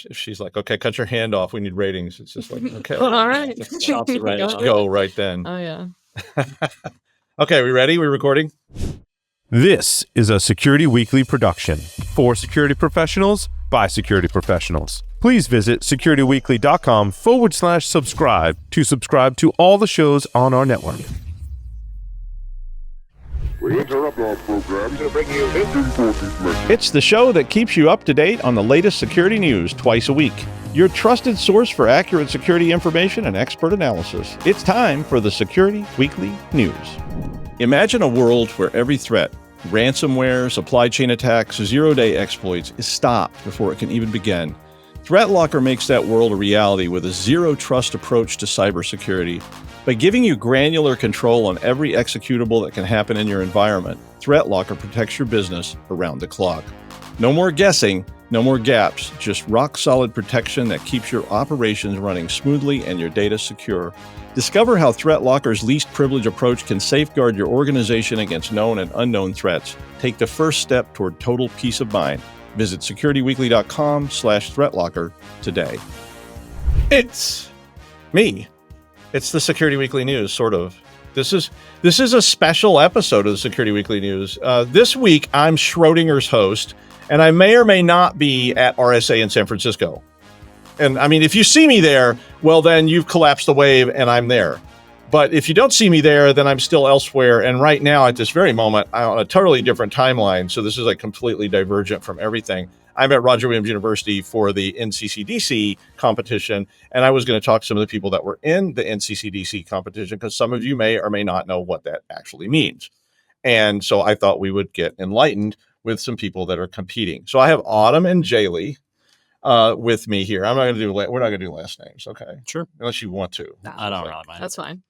if she's like, okay, cut your hand off, we need ratings. It's just like, okay. All right. Stops it right Let's off. go right then. Oh, yeah. Okay, we ready? We're recording? This is a Security Weekly production for security professionals by security professionals. Please visit securityweekly.com/subscribe to subscribe to all the shows on our network. We interrupt our program to bring you this important message. It's the show that keeps you up to date on the latest security news twice a week. Your trusted source for accurate security information and expert analysis. It's time for the Security Weekly News. Imagine a world where every threat, ransomware, supply chain attacks, zero-day exploits, is stopped before it can even begin. ThreatLocker makes that world a reality with a zero-trust approach to cybersecurity. By giving you granular control on every executable that can happen in your environment, ThreatLocker protects your business around the clock. No more guessing, no more gaps, just rock-solid protection that keeps your operations running smoothly and your data secure. Discover how ThreatLocker's least privilege approach can safeguard your organization against known and unknown threats. Take the first step toward total peace of mind. Visit securityweekly.com/ThreatLocker today. It's me. It's the Security Weekly News, sort of. This is a special episode of the Security Weekly News. This week, I'm Schrodinger's host, and I may or may not be at RSA in San Francisco. And I mean, if you see me there, well, then you've collapsed the wave and I'm there. But if you don't see me there, then I'm still elsewhere. And right now, at this very moment, I'm on a totally different timeline. So this is like completely divergent from everything. I'm at Roger Williams University for the NECCDC competition. And I was going to talk to some of the people that were in the NECCDC competition, because some of you may or may not know what that actually means. And so I thought we would get enlightened with some people that are competing. So I have Autumn and Jaylee with me here. We're not going to do last names. Okay. Sure. Unless you want to. I don't really mind. That's fine.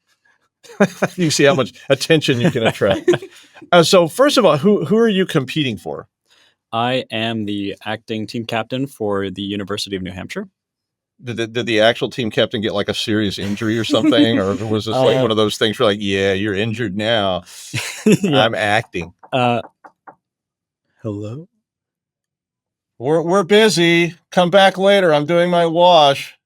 You see how much attention you can attract. So first of all, who are you competing for? I am the acting team captain for the University of New Hampshire. Did the actual team captain get like a serious injury or something? Or was this one of those things where like, yeah, you're injured now. Yeah. I'm acting. Hello? We're busy. Come back later. I'm doing my wash.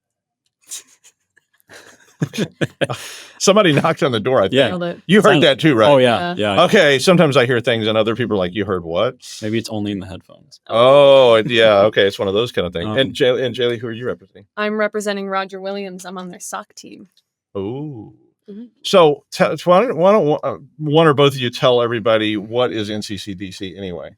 Somebody knocked on the door, I think. Yeah. You heard that too, right? Oh, yeah. Okay, sometimes I hear things and other people are like, you heard what? Maybe it's only in the headphones. Oh, yeah. Okay, it's one of those kind of things. And Jaylee, who are you representing? I'm representing Roger Williams. I'm on their SOC team. Oh. Mm-hmm. So why don't one or both of you tell everybody what is NECCDC anyway?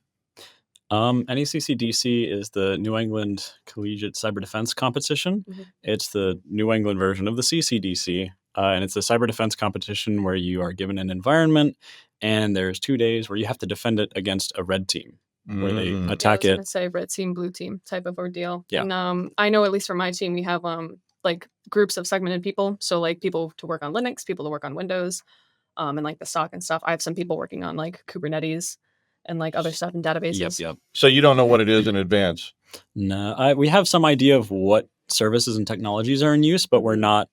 NECCDC is the New England Collegiate Cyber Defense Competition. Mm-hmm. It's the New England version of the CCDC. And it's a cyber defense competition where you are given an environment and there's 2 days where you have to defend it against a red team where they attack it. I was going to say red team, blue team type of ordeal. Yeah. And I know at least for my team, we have like groups of segmented people. So like people to work on Linux, people to work on Windows, and like the SOC and stuff. I have some people working on like Kubernetes and like other stuff in databases. Yep. So you don't know what it is in advance? No, we have some idea of what services and technologies are in use, but we're not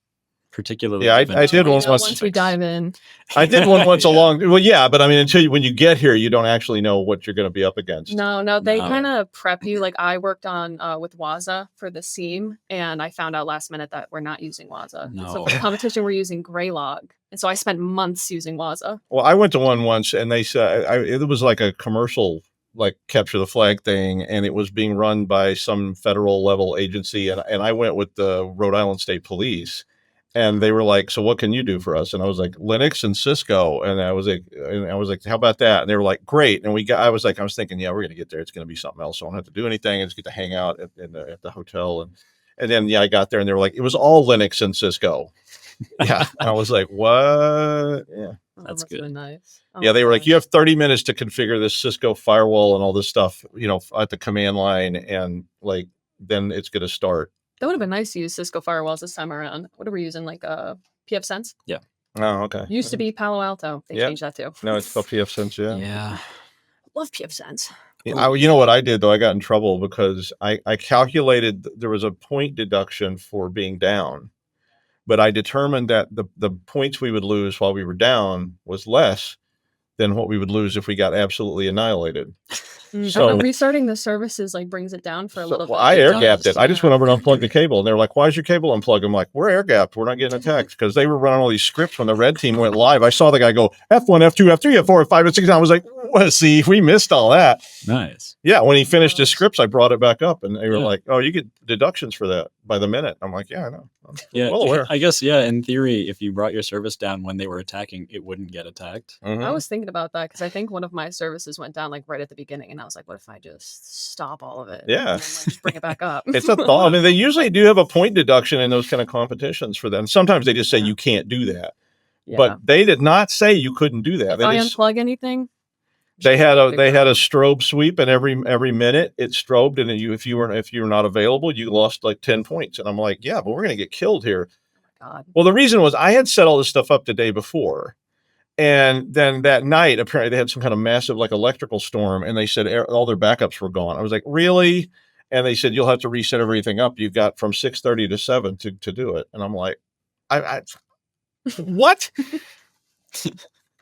particularly. Yeah, I did one once we dive in. I did one once along. Well, yeah, but I mean, when you get here, you don't actually know what you're going to be up against. No, they kind of prep you. Like I worked on with Waza for the SIEM, and I found out last minute that we're not using Waza. No. So for the competition, we're using Graylog. And so I spent months using Waza. Well, I went to one once, and they said it was like a commercial, like capture the flag thing, and it was being run by some federal level agency, and I went with the Rhode Island State Police, and they were like, "So what can you do for us?" And I was like, "Linux and Cisco," and I was like, "How about that?" And they were like, "Great." And I was thinking, yeah, we're gonna get there. It's gonna be something else. So I don't have to do anything. I just get to hang out at the hotel, and then I got there, and they were like, "It was all Linux and Cisco." Yeah, and I was like, "What?" Yeah, that's good. Really nice. Yeah, they were like, "You have 30 minutes to configure this Cisco firewall and all this stuff, at the command line, and like then it's going to start." That would have been nice to use Cisco firewalls this time around. What are we using? Like PFSense? Yeah. Oh, okay. Used to be Palo Alto. They changed that too. No, it's called PFSense. Yeah. Yeah. Love PFSense. You know what I did though? I got in trouble because I calculated there was a point deduction for being down, but I determined that the points we would lose while we were down was less than what we would lose if we got absolutely annihilated. So restarting the services like brings it down for a little bit. I air gapped it. I just Yeah. went over and unplugged the cable, and they were like, "Why is your cable unplugged?" I'm like, "We're air gapped. We're not getting a text," because they were running all these scripts when the red team went live. I saw the guy go F1, F2, F3, F4, F5, F6. And I was like, well, "See, we missed all that." Nice. Yeah, when he finished his scripts, I brought it back up, and they were Yeah. like, "Oh, you get deductions for that by the minute." I'm like, "Yeah, I know. I'm Yeah, well aware." I guess, yeah, in theory, if you brought your service down when they were attacking, it wouldn't get attacked. Mhm. I was thinking about that because I think one of my services went down like right at the beginning, and I was like, "What if I just stop all of it? Yeah. and then, like, just bring it back up." It's a thought. I mean, they usually do have a point deduction in those kind of competitions for them. Sometimes they just say you can't do that, Yeah. but they did not say you couldn't do that. if I just- unplug anything, they had a figure out. strobe sweep, and every minute it strobed, and if you were not available, you lost like 10 points. And I'm like, yeah, but we're gonna get killed here. God. Well, the reason was I had set all this stuff up the day before, and then that night apparently they had some kind of massive like electrical storm, and they said all their backups were gone. I was like, really? And they said you'll have to reset everything up. You've got from 6:30 to 7 to do it. And I'm like, I what?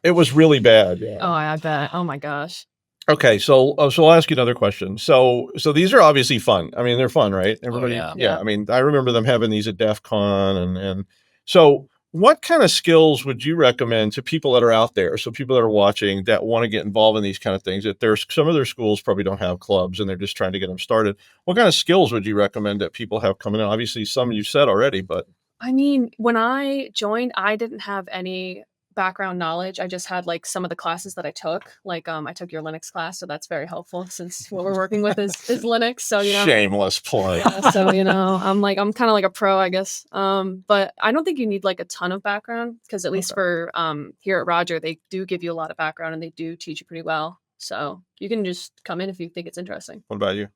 It was really bad. Yeah. Oh, I bet. Oh my gosh. Okay, so I'll ask you another question. So these are obviously fun. I mean, they're fun, right? Everybody, yeah. yeah. I mean, I remember them having these at DEF CON, and so what kind of skills would you recommend to people that are out there? So people that are watching that want to get involved in these kind of things. That there's some of their schools probably don't have clubs, and they're just trying to get them started. What kind of skills would you recommend that people have coming in? Obviously, some you said already, but I mean, when I joined, I didn't have any background knowledge. I just had like some of the classes that I took. Like I took your Linux class, so that's very helpful since what we're working with is Linux. So shameless plug. Yeah, so I'm kind of like a pro, I guess. But I don't think you need like a ton of background because at least for here at Roger, they do give you a lot of background and they do teach you pretty well. So you can just come in if you think it's interesting. What about you?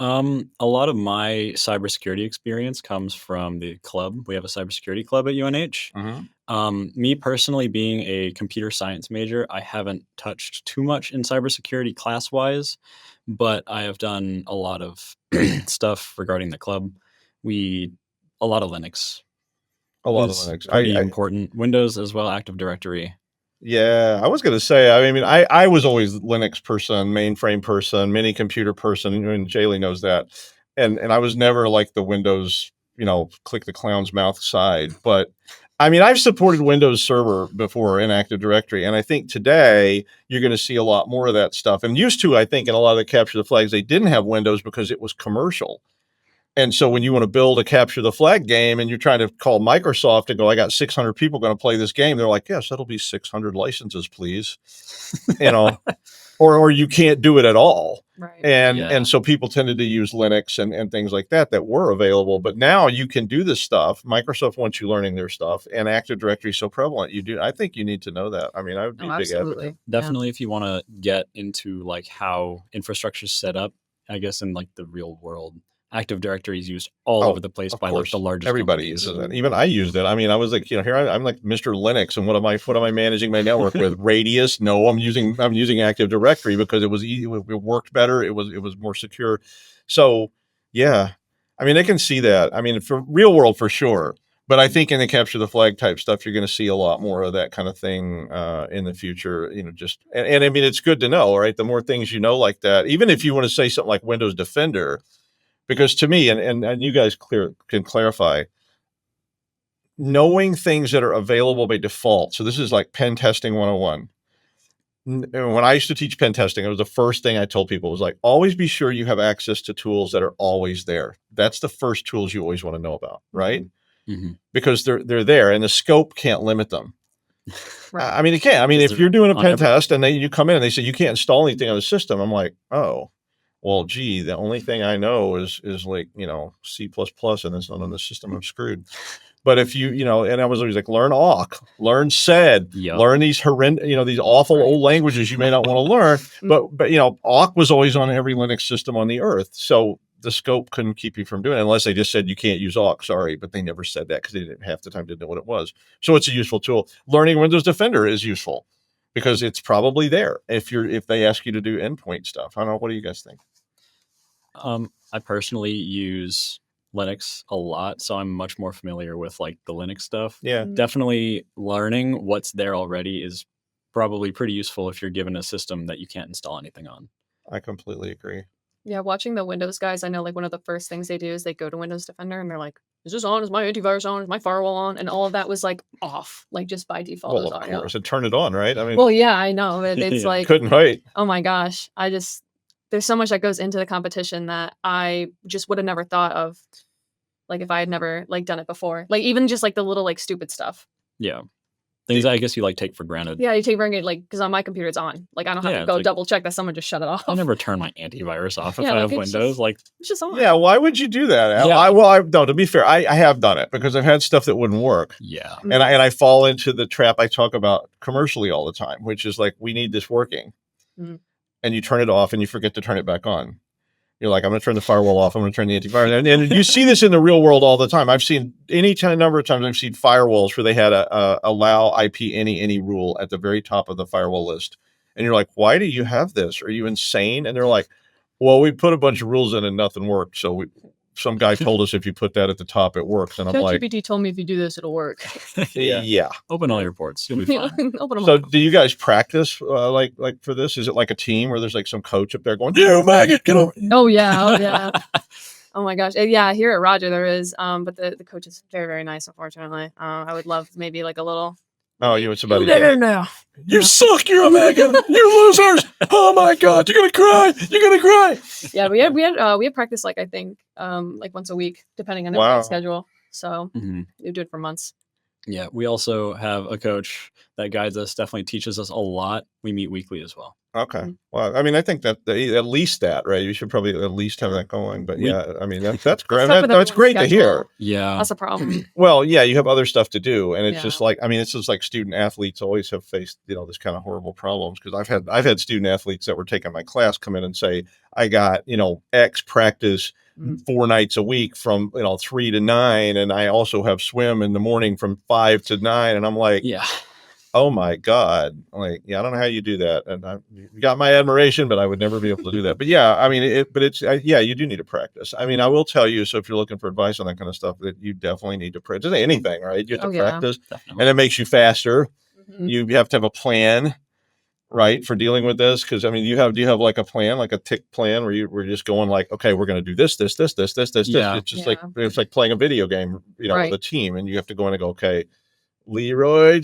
A lot of my cybersecurity experience comes from the club. We have a cybersecurity club at UNH. Me personally, being a computer science major, I haven't touched too much in cybersecurity class-wise, but I have done a lot of stuff regarding the club. A lot of Linux. A lot of is Linux. pretty important. Windows as well, Active Directory. Yeah, I was going to say, I mean, I was always Linux person, mainframe person, mini computer person, and Jaylee knows that. And I was never like the Windows, click the clown's mouth side. But I mean, I've supported Windows Server before in Active Directory. And I think today you're going to see a lot more of that stuff. And used to, I think, in a lot of the capture the flags, they didn't have Windows because it was commercial. And so when you want to build a capture the flag game and you're trying to call Microsoft and go, I got 600 people going to play this game. They're like, yes, that'll be 600 licenses, please. Or you can't do it at all. Right. And so people tended to use Linux and things like that were available. But now you can do this stuff. Microsoft wants you learning their stuff, and Active Directory is so prevalent. I think you need to know that. I mean, I would be a big advocate. Definitely, if you want to get into like how infrastructure is set up, I guess in like the real world. Active Directory is used all over the place by like the largest. Everybody companies. uses it. Even I used it. I mean, I was like, here I'm like Mr. Linux, and what am I managing my network with? Radius? No, I'm using Active Directory because it was easy. It worked better. It was more secure. So yeah, I mean, I can see that. I mean, for real world for sure. But I think in the capture the flag type stuff, you're going to see a lot more of that kind of thing in the future. And I mean, it's good to know, right? The more things you know like that, even if you want to say something like Windows Defender. Because to me, and you guys can clarify, knowing things that are available by default. So this is like pen testing 101. When I used to teach pen testing, it was the first thing I told people was like, always be sure you have access to tools that are always there. That's the first tools you always want to know about, right? Mm-hmm. Because they're there and the scope can't limit them. Right. I mean, it can't. I mean, if you're doing a pen test and you come in and they say you can't install anything on the system, I'm like, oh. Well, gee, the only thing I know is like, C++ and it's not on the system, I'm screwed. But if and I was always like, learn awk, learn sed, learn these these awful old languages you may not want to learn. But awk was always on every Linux system on the earth. So the scope couldn't keep you from doing it unless they just said you can't use awk. Sorry, but they never said that because they didn't half the time didn't know what it was. So it's a useful tool. Learning Windows Defender is useful because it's probably there if they ask you to do endpoint stuff. I don't know. What do you guys think? I personally use Linux a lot, so I'm much more familiar with like the Linux stuff. Yeah. Definitely learning what's there already is probably pretty useful if you're given a system that you can't install anything on. I completely agree. Yeah, watching the Windows guys, I know like one of the first things they do is they go to Windows Defender and they're like, "Is this on? Is my antivirus on? Is my firewall on?" And all of that was like off, like just by default. Well, It was of already off. course, and turn it on, right? I mean, Well, yeah, I know. It's Yeah. like, couldn't wait. oh my gosh, there's so much that goes into the competition that I just would have never thought of, like if I had never like done it before. Like even just like the little like stupid stuff. Yeah. Things I guess you like take for granted. Yeah, you take for granted like because on my computer it's on. Like I don't have Yeah, to it's go like- double check that someone just shut it off. I never turn my antivirus off if Yeah, I like, have it's Windows. just- Like, It's just on. Yeah, why would you do that? Yeah. No, to be fair, I have done it because I've had stuff that wouldn't work. yeah. And I fall into the trap I talk about commercially all the time, which is like, we need this working. Mhm. And you turn it off and you forget to turn it back on. You're like, I'm going to turn the firewall off. I'm going to turn the antivirus. And you see this in the real world all the time. I've seen number of times I've seen firewalls where they had a allow IP any rule at the very top of the firewall list. And you're like, why do you have this? Are you insane? And they're like, well, we put a bunch of rules in and nothing worked. So some guy told us if you put that at the top, it works. And I'm like, ChatGPT told me if you do this, it'll work. yeah. Open all your ports. You'll be fine. Open them So up. do you guys practice like for this? Is it like a team where there's like some coach up there going, "You maggot, get over"? Oh yeah, oh yeah. Oh my gosh, yeah. Here at Roger there is, but the coach is very very nice. Unfortunately, I would love maybe like a little. Oh, you and somebody. now. You suck. You're a maggot. You're losers. Oh my God, you're gonna cry. You're gonna cry. Yeah, we had practice like I think like once a week depending on Wow. everyone's schedule. So Mhm. we do it for months. Yeah. We also have a coach that guides us, definitely teaches us a lot. We meet weekly as well. Okay. Mhm. Well, I mean, I think that at least that, right? You should probably at least have that going. But We- yeah, I mean, that's great. tough with That's great to everyone's hear. schedule. Yeah. That's a problem. Well, yeah, you have other stuff to do, and it's Yeah. just like, I mean, it's just like student athletes always have faced, this kind of horrible problems, because I've had student athletes that were taking my class come in and say, I got X practice Mhm. 4 nights a week from 3 to 9, and I also have swim in the morning from 5 to 9, and I'm like, Yeah. oh my God, like, yeah, I don't know how you do that, and you got my admiration, but I would never be able to do that. But yeah, I mean, yeah, you do need to practice. I mean, I will tell you, so if you're looking for advice on that kind of stuff, that you definitely need to practice anything, right? You have Oh, to yeah. practice, Definitely. and it makes you faster. Mhm. You have to have a plan, right, for dealing with this. Because I mean, do you have like a plan, like a tick plan, where we're just going like, okay, we're going to do this. Yeah. It's just like it's like playing a video game, Right. with a team, and you have to go in and go, okay, Leroy.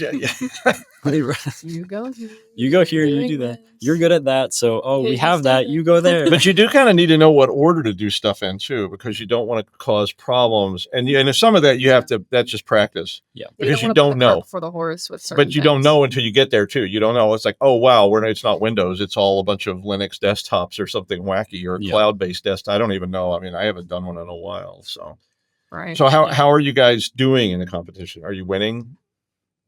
You go. You go here, you do that. You're good at that. So, Yeah, we you have step that. in. You go there. But you do kind of need to know what order to do stuff in too, because you don't want to cause problems. And if some of that you have to, that's just practice. Yeah. Because you wanna put don't the cart know. before the horse with certain But you don't things. know until you get there too. You don't know. It's like, oh wow, it's not Windows. It's all a bunch of Linux desktops or something wacky or Yeah. cloud-based desktop. I don't even know. I mean, I haven't done one in a while. So Right. how are you guys doing in the competition? Are you winning?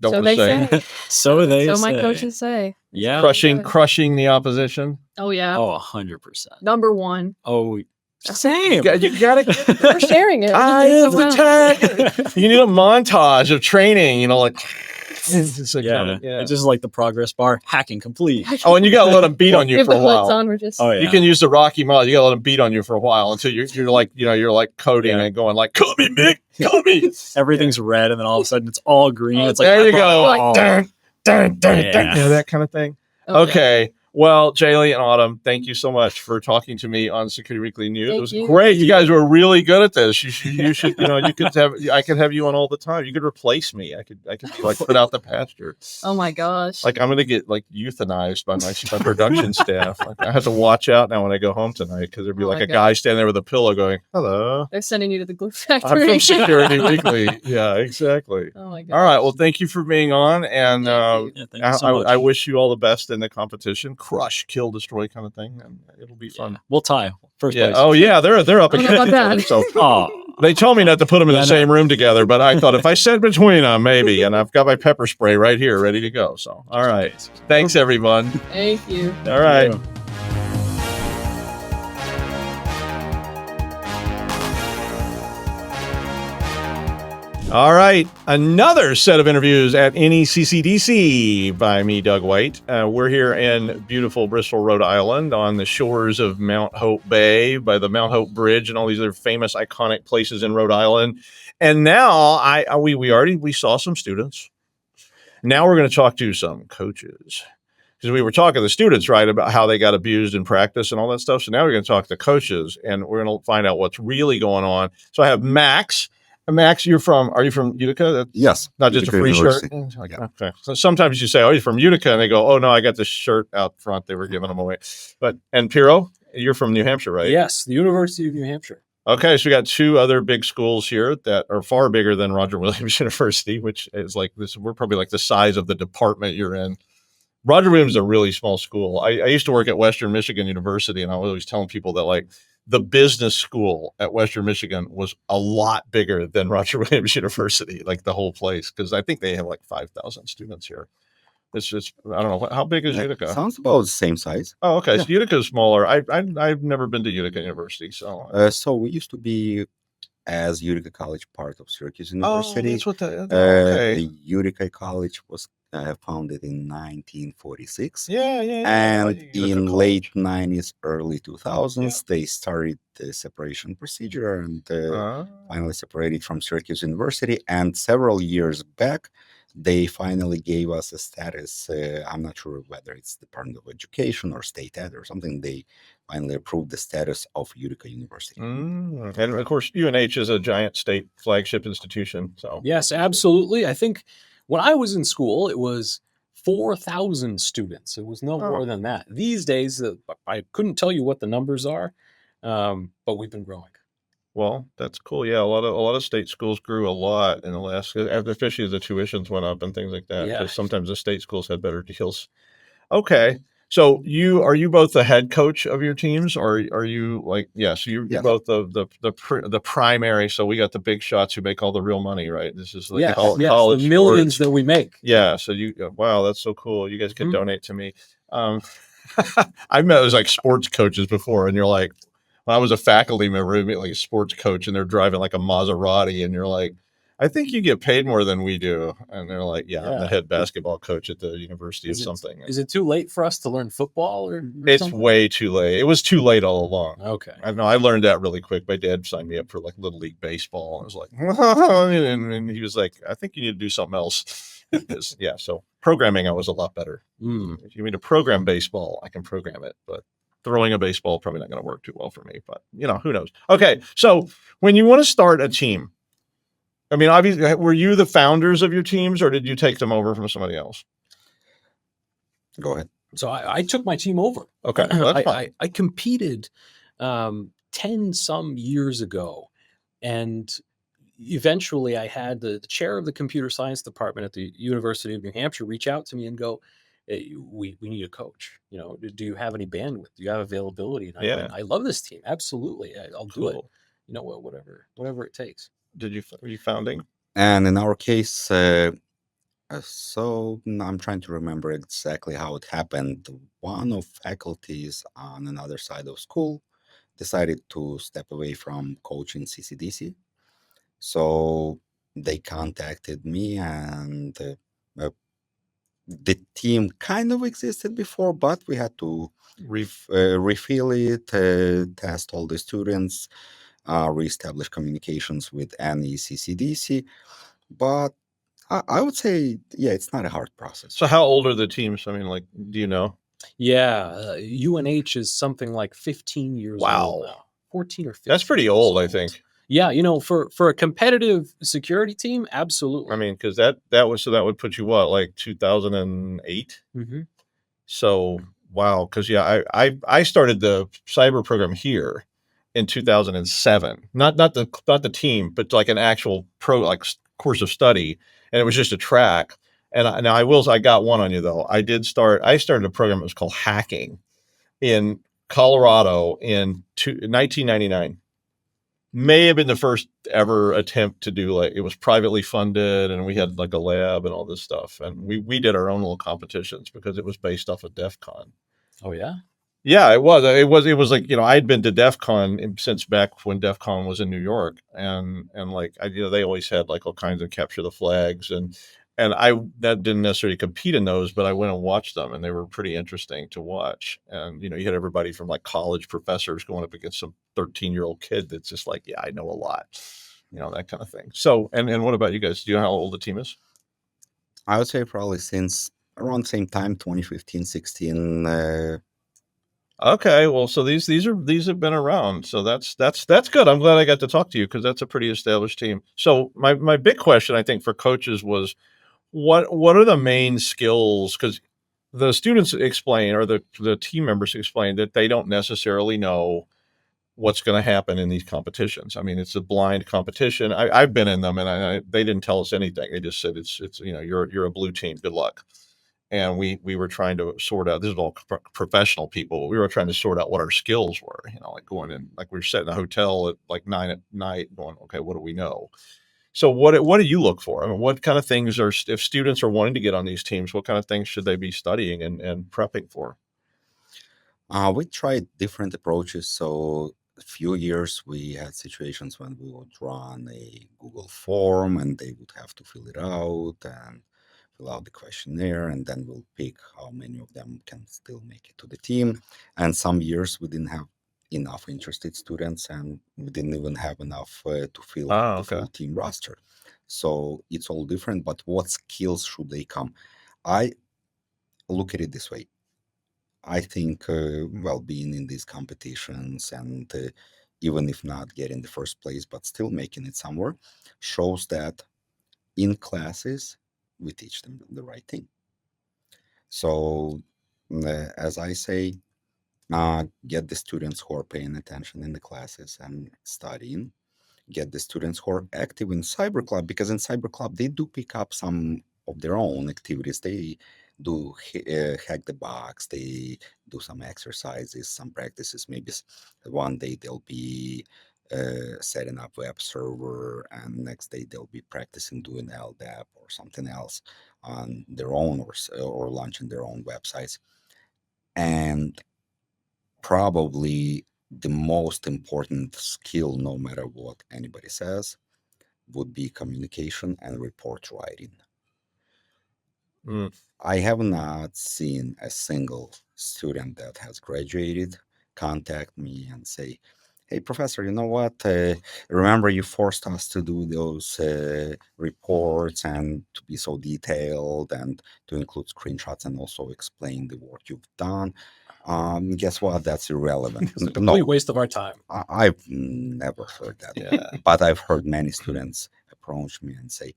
Don't So want they to say. say. So they So say. my coaches say. Yeah. Crushing the opposition. Oh yeah. Oh, 100%. Number one. Oh, same. You gotta get We're sharing it. I It's have so the fun. tag. You need a montage of training, like it's like Yeah. It's just like the progress bar, hacking complete. Oh, and you gotta let them beat on We you have for the a hoods while. on. We're just. Oh, yeah. You can use the Rocky mod. You gotta let them beat on you for a while until you're like, you're like coding Yeah. and going like, cut me, Mick, cut me. Everything's red, and then all of a sudden it's all green. Oh, It's like, There you go. oh. Dun, dun, dun, Yeah. dun. That kind of thing. Oh, yeah. Okay. Well, Jaylee and Autumn, thank you so much for talking to me on Security Weekly News. Thank It was you. great. You guys were really good at this. You should, I could have you on all the time. You could replace me. I could like put out the pasture. Oh my gosh. Like I'm gonna get like euthanized by my production staff. Like, I have to watch out now when I go home tonight because there'd be Oh like my a guy standing there with a pillow going, "Hello, They're sending you to the glue I'm factory. from Security Weekly." Yeah, exactly. Oh my god. All right. Well, thank you for being on, and Thank you. Yeah, thank you so much. I wish you all the best in the competition. Crush, kill, destroy kind of thing, and it'll be fun. Yeah. We'll tie. First Yeah. place. Oh yeah, they're up I don't know against about each other. that. So Oh, they told me not to put them in the Yeah, no. same room together, but I thought if I said between them, maybe. And I've got my pepper spray right here, ready to go. So all right. Thanks everyone. Thank you. All right. you. All right, another set of interviews at NECCDC by me, Doug White. We're here in beautiful Bristol, Rhode Island, on the shores of Mount Hope Bay, by the Mount Hope Bridge, and all these other famous, iconic places in Rhode Island. And now we saw some students. Now we're going to talk to some coaches. because we were talking to the students, right, about how they got abused in practice and all that stuff. So now we're going to talk to coaches, and we're going to find out what's really going on. So I have Max. Max, are you from Utica? That's Yes. not just Utica a free University. shirt. Yeah. Okay. So sometimes you say, "Oh, you're from Utica," and they go, "Oh no, I got this shirt out front. They were giving them away." And Piro, you're from New Hampshire, right? Yes, the University of New Hampshire. Okay, so we got two other big schools here that are far bigger than Roger Williams University, which is like this. We're probably like the size of the department you're in. Roger Williams is a really small school. I used to work at Western Michigan University, and I was always telling people that like the business school at Western Michigan was a lot bigger than Roger Williams University, like the whole place, because I think they have like 5,000 students here. It's just I don't know how big is Utica. Sounds about the same size. Oh, okay. Yeah. So Utica is smaller. I've never been to Utica University, so So we used to be, as Utica College, part of Syracuse oh, University. that's what the The okay. Utica College was founded in 1946. Yeah. And Utica in College. late 90s, early 2000s, they started the separation procedure and finally separated from Syracuse University. And several years back, they finally gave us a status. I'm not sure whether it's Department of Education or State Ed or something. They finally approved the status of Utica University. And of course, UNH is a giant state flagship institution. So Yes, absolutely. I think when I was in school, it was 4,000 students. It was no more than that. These days, I couldn't tell you what the numbers are, but we've been growing. Well, that's cool. Yeah, a lot of state schools grew a lot in the last, especially as the tuitions went up and things like that. Yeah. Because sometimes the state schools had better deals. Okay, so are you both the head coach of your teams, or are you like so you're Yes. both the primary? So we got the big shots who make all the real money, right? This is like Yes, college the millions sports. that we make. Yeah. So wow, that's so cool. You guys can donate to me. I've met those like sports coaches before, and you're like, when I was a faculty member, like a sports coach, and they're driving like a Maserati, and you're like, I think you get paid more than we do. And they're like, I'm the head basketball coach at the University of something. Is it too late for us to learn football or It's something? way too late. It was too late all along. Okay. I know. I learned that really quick. My dad signed me up for like Little League Baseball. I was like, and he was like, I think you need to do something else. So programming, I was a lot better. If you mean to program baseball, I can program it, but throwing a baseball probably not going to work too well for me, but who knows? Okay. So when you want to start a team, I mean, obviously, were you the founders of your teams, or did you take them over from somebody else? Go ahead. So I took my team over. Okay. Well, that's fine. I competed 10 some years ago, and eventually I had the chair of the computer science department at the University of New Hampshire reach out to me and go, hey, we need a coach. Do you have any bandwidth? Do you have availability? And I went, I love this team. Absolutely. I'll do it. Whatever it takes. Were you founding? And in our case, so I'm trying to remember exactly how it happened. One of faculties on another side of school decided to step away from coaching CCDC. So they contacted me, and the team kind of existed before, but we had to refill it, test all the students, reestablish communications with NECCDC. But I would say, it's not a hard process. So how old are the teams? I mean, like, do you know? Yeah, UNH is something like 15 years old now. 14 or 15. That's pretty old, I think. Yeah, for a competitive security team, absolutely. I mean, because that would put you what, like 2008? Mm-hmm. So wow, because I started the cyber program here in 2007. Not the team, but like an actual course of study, and it was just a track. And I got one on you though. I started a program that was called Hacking in Colorado in 1999. May have been the first ever attempt to do it was privately funded, and we had like a lab and all this stuff. And we did our own little competitions because it was based off of DEF CON. Oh yeah? Yeah, it was like, I'd been to DEF CON since back when DEF CON was in New York. And like, they always had like all kinds of capture the flags, and that didn't necessarily compete in those, but I went and watched them, and they were pretty interesting to watch. And, you had everybody from like college professors going up against some 13-year-old kid that's just like, I know a lot, that kind of thing. So, and what about you guys? Do you know how old the team is? I would say probably since Around the same time, 2015, 16. Okay, well, so these have been around, so that's good. I'm glad I got to talk to you because that's a pretty established team. So my big question I think for coaches was what are the main skills? Because the students explain or the team members explain that they don't necessarily know what's going to happen in these competitions. I mean, it's a blind competition. I've been in them, and they didn't tell us anything. They just said it's you're a blue team. Good luck. And we were trying to sort out. This is all professional people. We were trying to sort out what our skills were. Like going in, like we were sitting in a hotel at like 9 at night, going, okay, what do we know? So what do you look for? I mean, what kind of things are if students are wanting to get on these teams? What kind of things should they be studying and prepping for? We tried different approaches. So a few years we had situations when we would run a Google form and they would have to fill it out and fill out the questionnaire, and then we'll pick how many of them can still make it to the team. And some years we didn't have enough interested students, and we didn't even have enough to fill Oh, the okay. full team roster. So it's all different. But what skills should they come? I look at it this way. I think, well, being in these competitions and even if not getting the first place, but still making it somewhere, shows that in classes we teach them the right thing. So, as I say, get the students who are paying attention in the classes and studying. Get the students who are active in cyber club, because in cyber club they do pick up some of their own activities. They do hack the box, they do some exercises, some practices. Maybe one day they'll be setting up web server, and next day they'll be practicing doing LDAP or something else on their own, or launching their own websites. And probably the most important skill, no matter what anybody says, would be communication and report writing. Mm. I have not seen a single student that has graduated contact me and say, "Hey, professor, you know what? Remember you forced us to do those reports and to be so detailed and to include screenshots and also explain the work you've done. Guess what? That's irrelevant." It's a complete waste of our time. I've never heard that. Yeah. But I've heard many students approach me and say,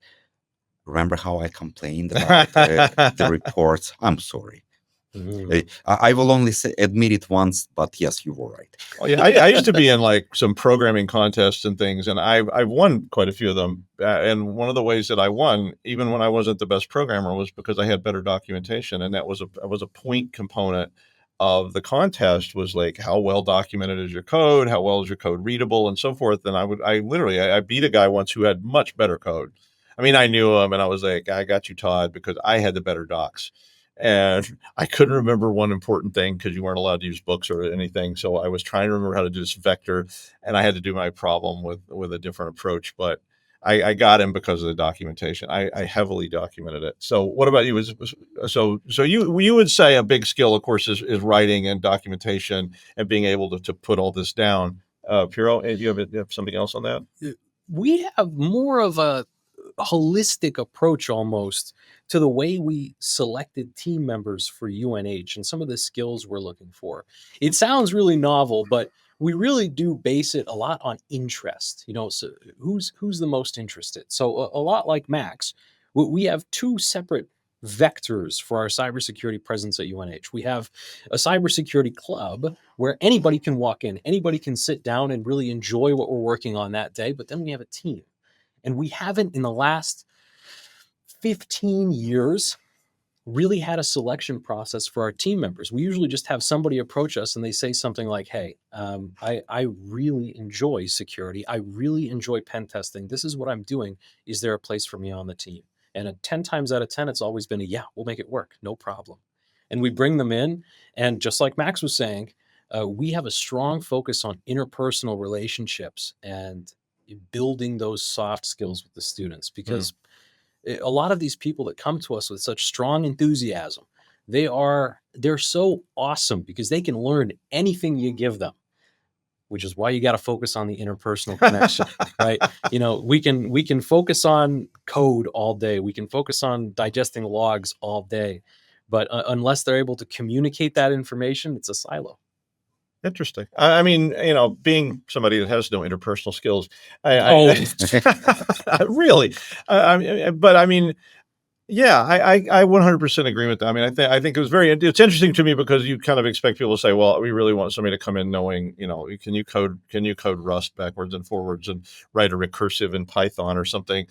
"Remember how I complained about the reports? I'm sorry. I will only admit it once, but yes, you were right." Oh yeah, I used to be in like some programming contests and things, and I've won quite a few of them. And one of the ways that I won, even when I wasn't the best programmer, was because I had better documentation, and that was a point component of the contest. Was like, how well documented is your code? How well is your code readable, and so forth. And I beat a guy once who had much better code. I mean, I knew him, and I was like, I got you, Todd, because I had the better docs. And I couldn't remember one important thing because you weren't allowed to use books or anything. So I was trying to remember how to do this vector, and I had to do my problem with a different approach. But I got him because of the documentation. I heavily documented it. So what about you? So you would say a big skill, of course, is writing and documentation and being able to put all this down. Piero, do you have something else on that? We have more of a holistic approach almost to the way we selected team members for UNH and some of the skills we're looking for. It sounds really novel, but we really do base it a lot on interest. So who's the most interested? So a lot like Max, we have two separate vectors for our cybersecurity presence at UNH. We have a cybersecurity club where anybody can walk in, anybody can sit down and really enjoy what we're working on that day. But then we have a team. And we haven't, in the last 15 years, really had a selection process for our team members. We usually just have somebody approach us and they say something like, "Hey, I really enjoy security. I really enjoy pen testing. This is what I'm doing. Is there a place for me on the team?" And 10 times out of 10, it's always been yeah, we'll make it work. No problem. And we bring them in. And just like Max was saying, we have a strong focus on interpersonal relationships and building those soft skills with the students, because a lot of these people that come to us with such strong enthusiasm, they're so awesome because they can learn anything you give them, which is why you got to focus on the interpersonal connection, right? We can focus on code all day. We can focus on digesting logs all day. But unless they're able to communicate that information, it's a silo. Interesting. I mean, being somebody that has no interpersonal skills, Oh. really, but I mean, yeah, I 100% agree with that. I mean, I think it was it's interesting to me because you kind of expect people to say, well, we really want somebody to come in knowing, can you code Rust backwards and forwards and write a recursive in Python or something.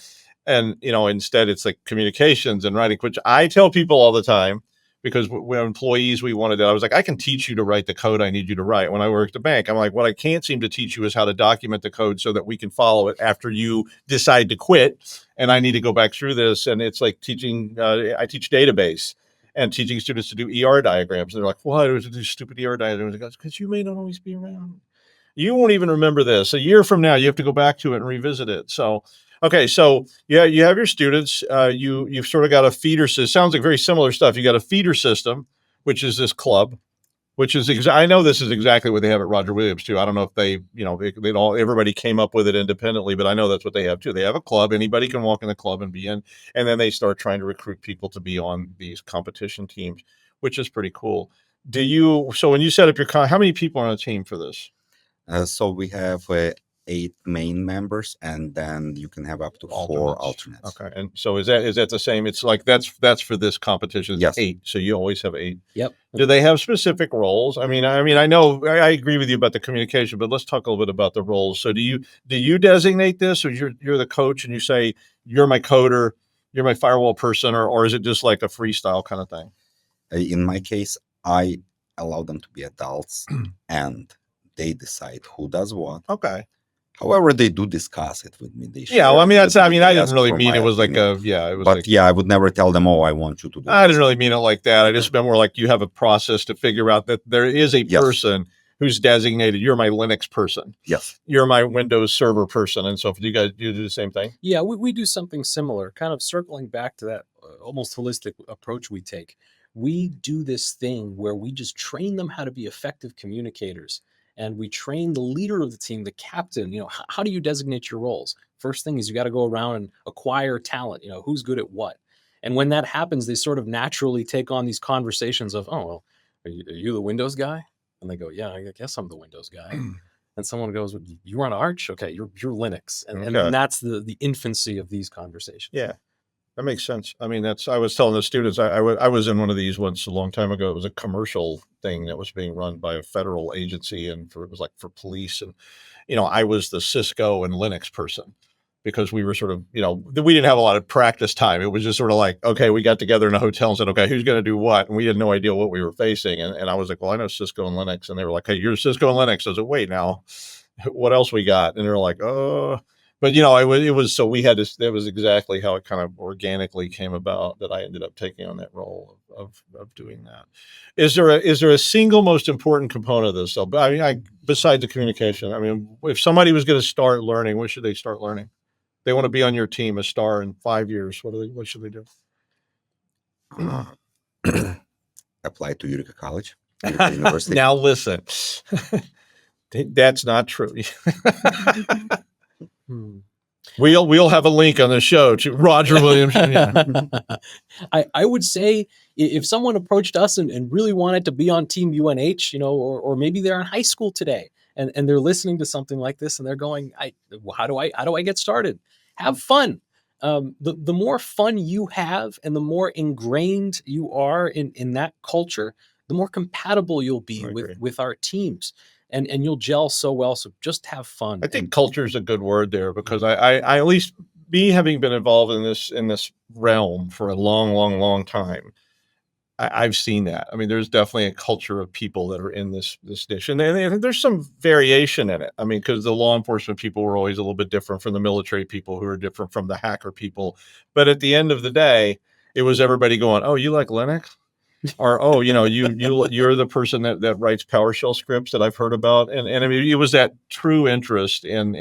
And, instead it's like communications and writing, which I tell people all the time because we're employees, we wanted that. I was like, I can teach you to write the code I need you to write. When I worked at the bank, I'm like, what I can't seem to teach you is how to document the code so that we can follow it after you decide to quit. And I need to go back through this. And it's like teaching, I teach database and teaching students to do ER diagrams. And they're like, why do we do stupid ER diagrams? Because you may not always be around. You won't even remember this. A year from now, you have to go back to it and revisit it. So, okay. So yeah, you have your students, you've sort of got a feeder system. Sounds like very similar stuff. You got a feeder system, which is this club, which is I know this is exactly what they have at Roger Williams too. I don't know if they, everybody came up with it independently, but I know that's what they have too. They have a club. Anybody can walk in the club and be in, and then they start trying to recruit people to be on these competition teams, which is pretty cool. So when you set up how many people are on a team for this? So we have 8 main members, and then you can have up to 4 alternates. Okay, and so is that the same? It's like that's for this competition. It's Yes. 8. So you always have 8. Yep. Do they have specific roles? I mean, I know I agree with you about the communication, but let's talk a little bit about the roles. So do you designate this, or you're the coach and you say you're my coder, you're my firewall person, or is it just like a freestyle kind of thing? In my case, I allow them to be adults, and they decide who does what. Okay. However, they do discuss it with me. Yeah, well, I mean, I didn't ask really for mean my it was like opinion. it was But like, yeah, I would never tell them, oh, I want you to do I this. didn't really mean it like that. I just meant more like you have a process to figure out that there is a Yes. person who's designated. You're my Linux person. Yes. You're my Windows Server person. And so if you guys do the same thing. Yeah, we do something similar, kind of circling back to that almost holistic approach we take. We do this thing where we just train them how to be effective communicators. And we train the leader of the team, the captain, how do you designate your roles? First thing is you got to go around and acquire talent, who's good at what. And when that happens, they sort of naturally take on these conversations of, oh, well, are you the Windows guy? And they go, yeah, I guess I'm the Windows guy. And someone goes, you run Arch? Okay, you're Linux. And that's the infancy of these conversations. Yeah, that makes sense. I mean, I was telling the students, I was in one of these once a long time ago. It was a commercial thing that was being run by a federal agency, and it was like for police. And, I was the Cisco and Linux person because we were sort of, we didn't have a lot of practice time. It was just sort of like, okay, we got together in a hotel and said, okay, who's going to do what? And we had no idea what we were facing. And I was like, well, I know Cisco and Linux. And they were like, hey, you're Cisco and Linux. I was like, wait, now what else we got? And they're like, oh, but it was, so we had this, that was exactly how it kind of organically came about that I ended up taking on that role of doing that. Is there a single most important component of this? So, I mean, besides the communication, I mean, if somebody was going to start learning, what should they start learning? They want to be on your team, a star in 5 years. What should they do? Apply to Utica College, Utica University. Now listen, that's not true. We'll have a link on the show to Roger Williams. I would say if someone approached us and really wanted to be on Team UNH, or maybe they're in high school today and they're listening to something like this and they're going, how do I get started? Have fun. The more fun you have and the more ingrained you are in that culture, the more compatible you'll be with our teams. And you'll gel so well. So just have fun. I think culture is a good word there because I at least me having been involved in this realm for a long time, I've seen that. I mean, there's definitely a culture of people that are in this niche, and there's some variation in it. I mean, because the law enforcement people were always a little bit different from the military people who are different from the hacker people. But at the end of the day, it was everybody going, "Oh, you like Linux?" Or, oh, you're the person that writes PowerShell scripts that I've heard about. And I mean, it was that true interest in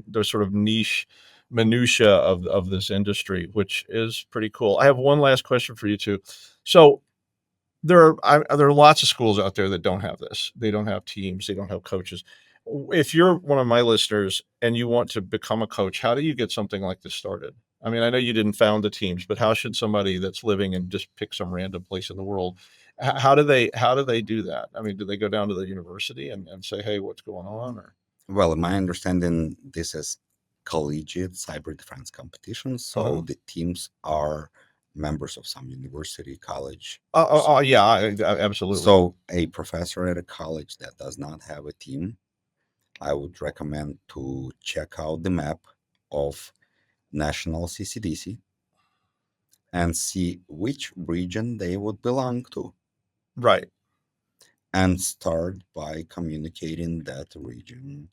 the sort of niche minutia of this industry, which is pretty cool. I have one last question for you two. So there are lots of schools out there that don't have this. They don't have teams. They don't have coaches. If you're one of my listeners and you want to become a coach, how do you get something like this started? I mean, I know you didn't found the teams, but how should somebody that's living in just pick some random place in the world? How do they do that? I mean, do they go down to the university and say, hey, what's going on? Or Well, in my understanding, this is collegiate cyber defense competition. So the teams are members of some university, college. yeah, absolutely. So a professor at a college that does not have a team, I would recommend to check out the map of national CCDC and see which region they would belong to, right. and start by communicating that region,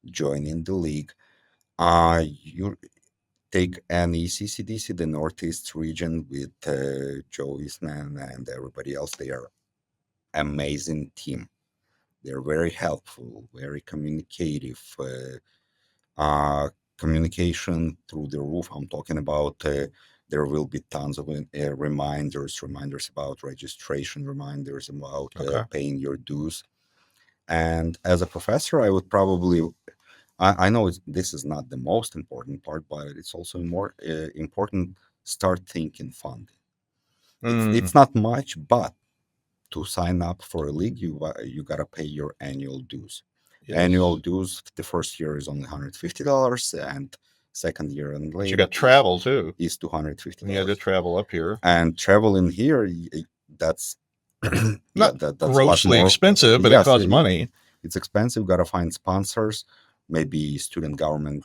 joining the league. You take any CCDC, the Northeast region with Joe Eastman and everybody else. They are amazing team. They're very helpful, very communicative. Communication through the roof. I'm talking about there will be tons of reminders about registration, reminders about Okay. paying your dues. And as a professor, I would probably, I know this is not the most important part, but it's also more important. Start thinking funding. It's not much, but to sign up for a league, you gotta pay your annual dues. Yes. Annual dues, the first year is only $150, and second year and But later you got travel too. is $250. You had to travel up here. And travel in here, that's Not that's a lot grossly more expensive, but Yes, it costs money. It's expensive. Got to find sponsors. Maybe student government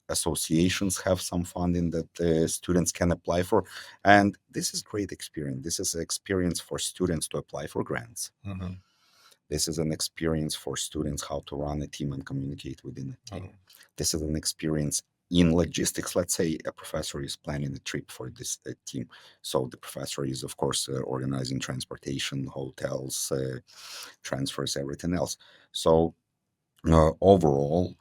associations have some funding that students can apply for. And this is great experience. This is an experience for students to apply for grants. Mhm. This is an experience for students how to run a team and communicate within a team. This is an experience in logistics. Let's say a professor is planning a trip for this team. So the professor is, of course, organizing transportation, hotels, transfers, everything else. So overall,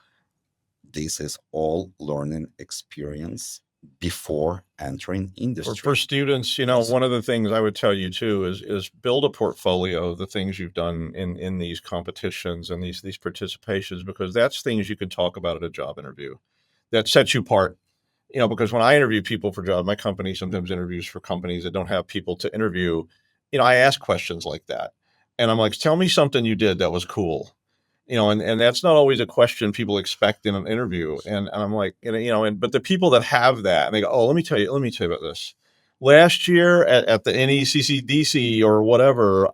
this is all learning experience before entering industry. For students, Yes. one of the things I would tell you too is build a portfolio of the things you've done in these competitions and these participations, because that's things you can talk about at a job interview that sets you apart. Because when I interview people for jobs, my company sometimes interviews for companies that don't have people to interview. I ask questions like that, and I'm like, tell me something you did that was cool. And that's not always a question people expect in an interview. And I'm like, but the people that have that, and they go, oh, let me tell you about this. Last year at the NECCDC or whatever,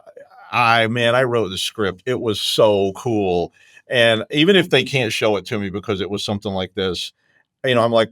I wrote the script. It was so cool. And even if they can't show it to me because it was something like this, I'm like,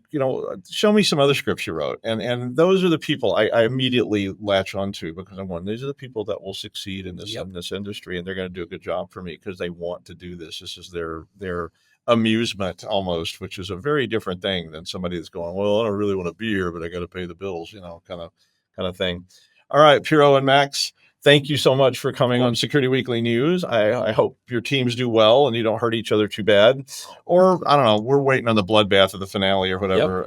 show me some other scripts you wrote. And those are the people I immediately latch onto, because I'm going, these are the people that will succeed in this industry, and they're going to do a good job for me because they want to do this. This is their amusement almost, which is a very different thing than somebody that's going, well, I don't really want to be here, but I got to pay the bills, kind of thing. All right, Piero and Max, thank you so much for coming on Security Weekly News. I hope your teams do well and you don't hurt each other too bad. Or, I don't know, we're waiting on the bloodbath of the finale or whatever.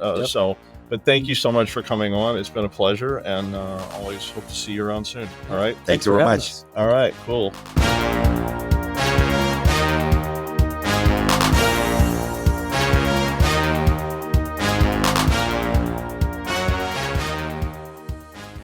But thank you so much for coming on. It's been a pleasure, and always hope to see you around soon. All right? Thanks very much. All right, cool.